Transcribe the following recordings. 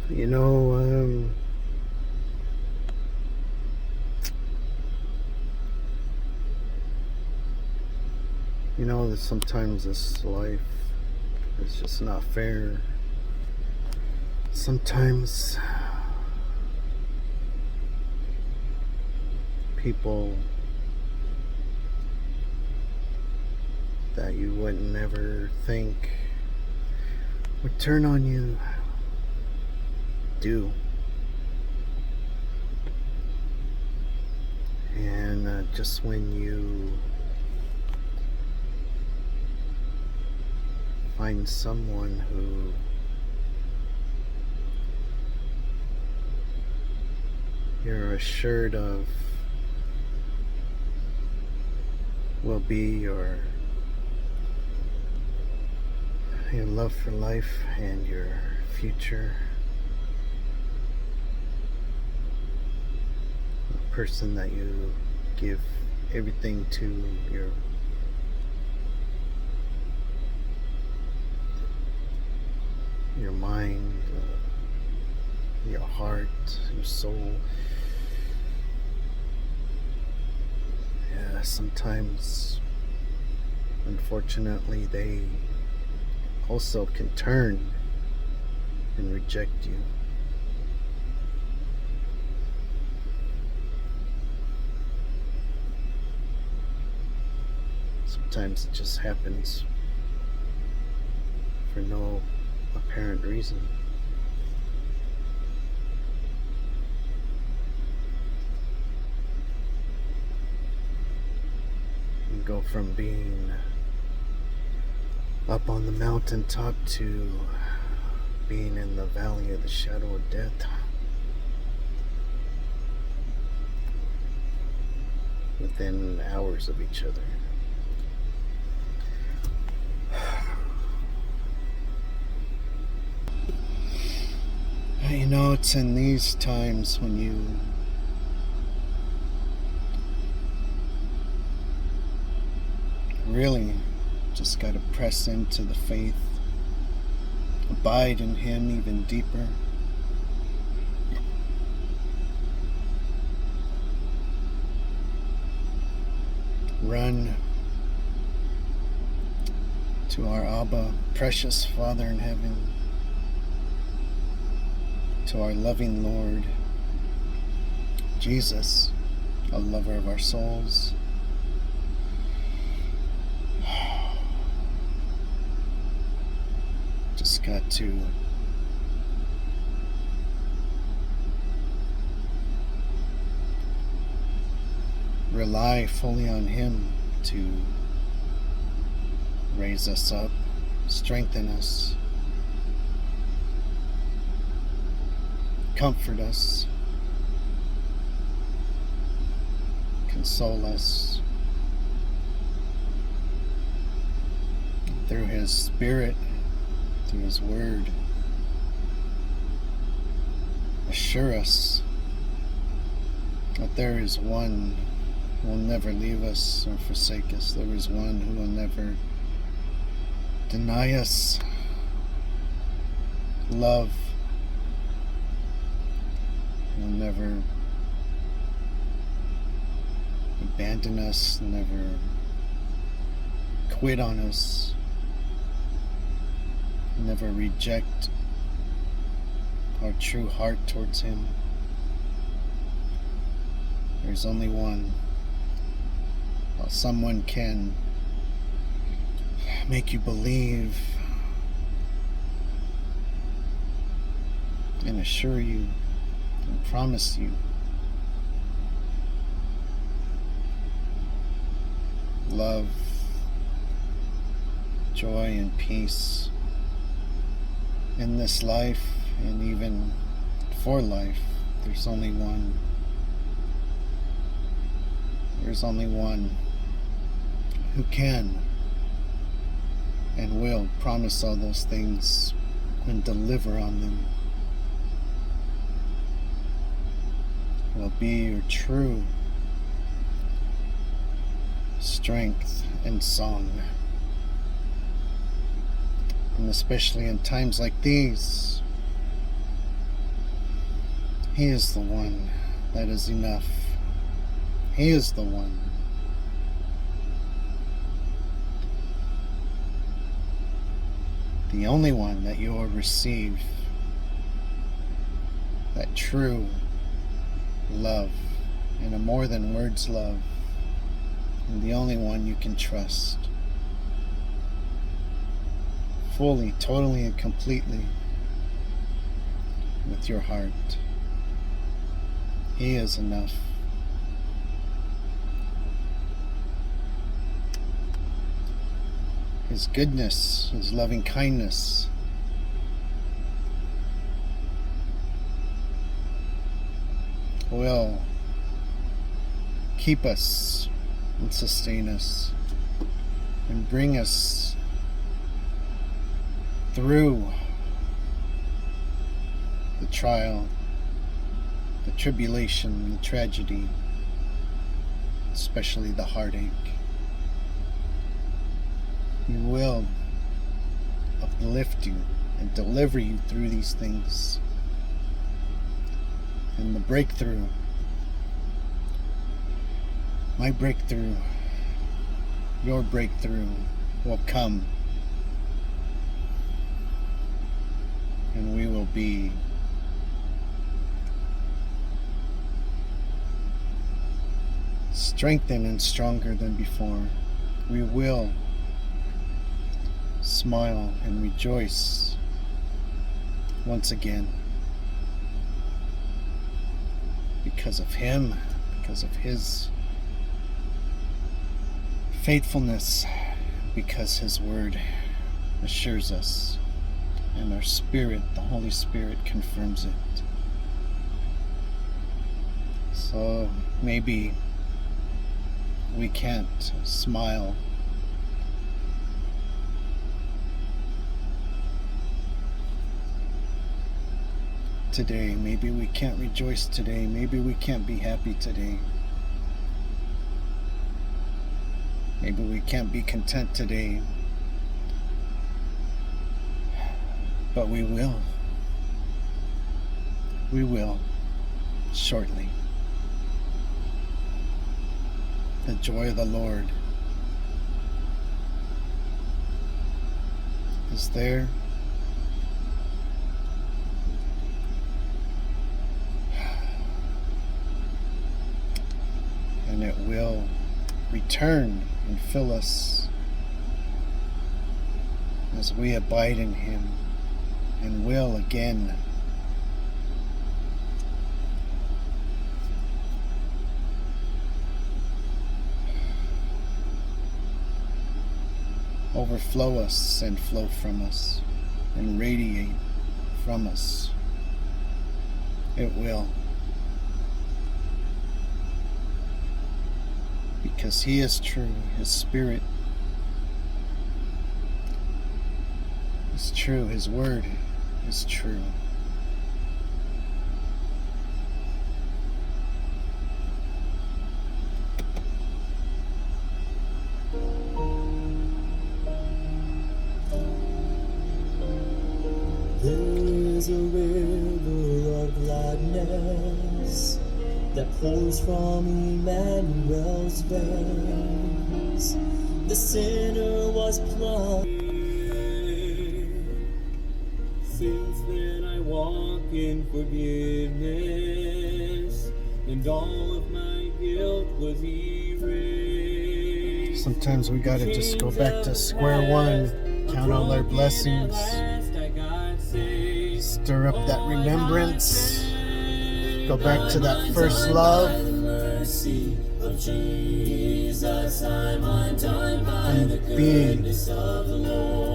You know, um, that sometimes this life is just not fair. Sometimes people that you would never think would turn on you do. And just when you find someone who you're assured of will be your love for life and your future, a person that you give everything to, your mind, your heart, your soul. Yeah, sometimes, unfortunately, they also can turn and reject you. Sometimes it just happens for no apparent reason. You go from being up on the mountaintop to being in the valley of the shadow of death. Within hours of each other. It's in these times when you really just got to press into the faith, abide in Him even deeper. Run to our Abba, precious Father in heaven, to our loving Lord, Jesus, a lover of our souls. Just got to rely fully on Him to raise us up, strengthen us, comfort us, console us through His Spirit, through His Word. Assure us that there is one who will never leave us or forsake us. There is one who will never deny us love. He will never abandon us, never quit on us, never reject our true heart towards Him. There's only one. While someone can make you believe and assure you and promise you love, joy, and peace in this life and even for life, there's only one. There's only one who can and will promise all those things and deliver on them. Will be your true strength and song. And especially in times like these, He is the one that is enough. He is the one. The only one that you will receive that true love and a more than words love, and the only one you can trust fully, totally, and completely with your heart. He is enough. His goodness, His loving kindness will keep us and sustain us and bring us through the trial, the tribulation, the tragedy, especially the heartache. He will uplift you and deliver you through these things. And the breakthrough, my breakthrough, your breakthrough will come. And we will be strengthened and stronger than before. We will smile and rejoice once again because of Him, because of His faithfulness, because His word assures us and our spirit, the Holy Spirit, confirms it. So maybe we can't smile today. Maybe we can't rejoice today. Maybe we can't be happy today. Maybe we can't be content today. But we will. We will shortly. The joy of the Lord is there. And it will return and fill us as we abide in Him, and will again overflow us and flow from us and radiate from us. It will. Because He is true. His Spirit is true. His word is true. There's a river of gladness that pours from Emmanuel's veins. The sinner was plunged. Since then I walk in forgiveness, and all of my guilt was erased. Sometimes we gotta just go back to square one, count all our blessings, stir up that remembrance, go back to that first love, and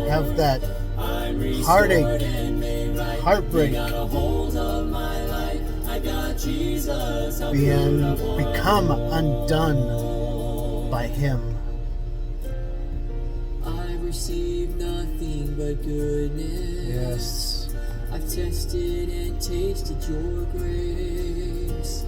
have that heartache, heartbreak, become undone by Him. I received nothing but goodness. Yes. I've tested and tasted your grace.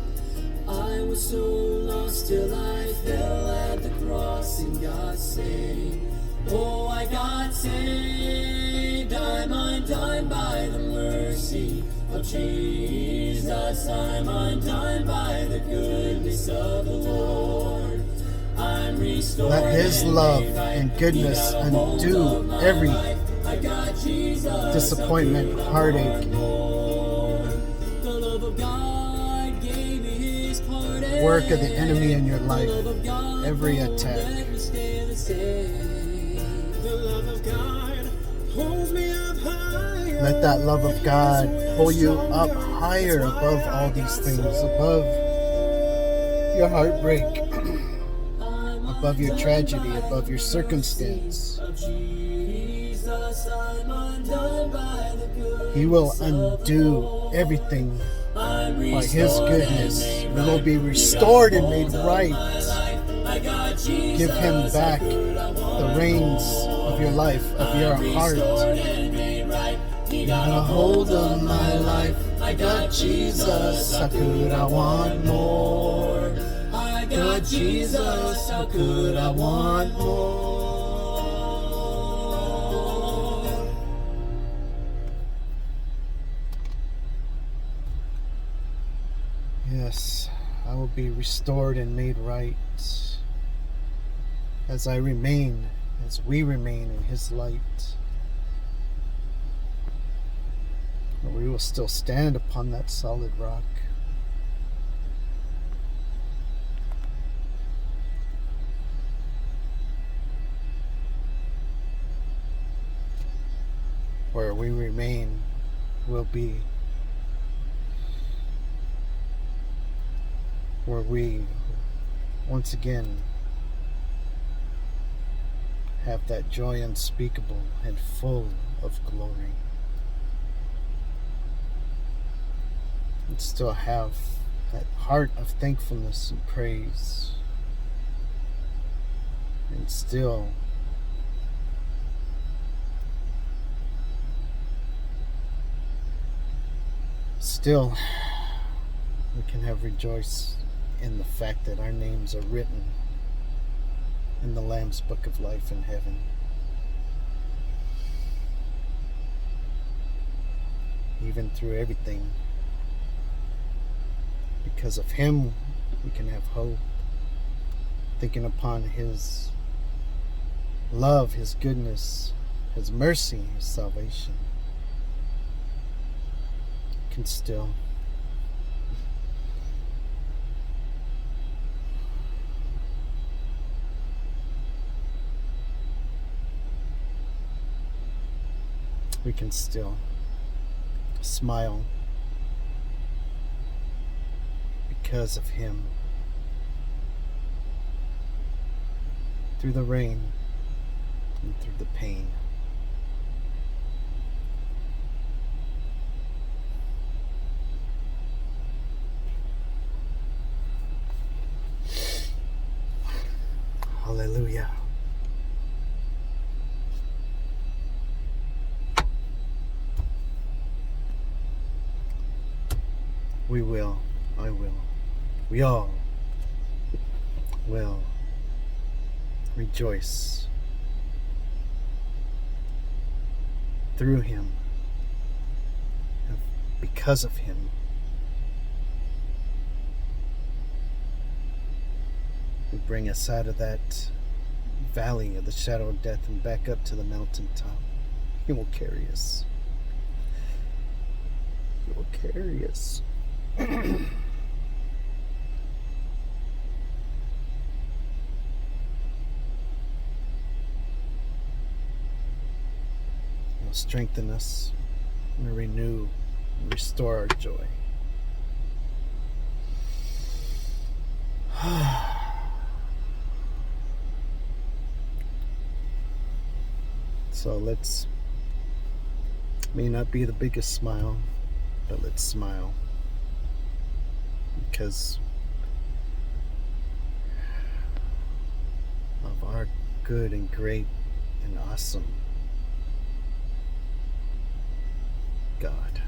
I was so lost till I fell at the cross and got saved. Oh, I got saved. I'm undone by the mercy of Jesus, I'm undone by the goodness of the Lord. I'm restored. Let His love and goodness undo every disappointment, heartache, work of the enemy in your life, every attack. Let that love of God pull you up higher above all these things, above your heartbreak, above your tragedy, above your circumstance. He will undo everything by His goodness. You will be restored and made right. Give Him back the reins of your life, of your heart. Got a hold of my life. I got Jesus. How could I want more? I got Jesus. How could I want more? Yes, I will be restored and made right as I remain, as we remain in His light. We will still stand upon that solid rock. Where we remain will be where we once again have that joy unspeakable and full of glory. And still have that heart of thankfulness and praise. And still we can have rejoice in the fact that our names are written in the Lamb's Book of Life in heaven. Even through everything, because of Him, we can have hope. Thinking upon His love, His goodness, His mercy, His salvation, can still we can still smile because of Him. Through the rain and through the pain. Hallelujah. We will, I will, we all will rejoice through Him and because of Him. He bring us out of that valley of the shadow of death and back up to the mountaintop. He will carry us. He will carry us. He'll strengthen us and renew and restore our joy. So let's, may not be the biggest smile, but let's smile. Because of our good and great and awesome God.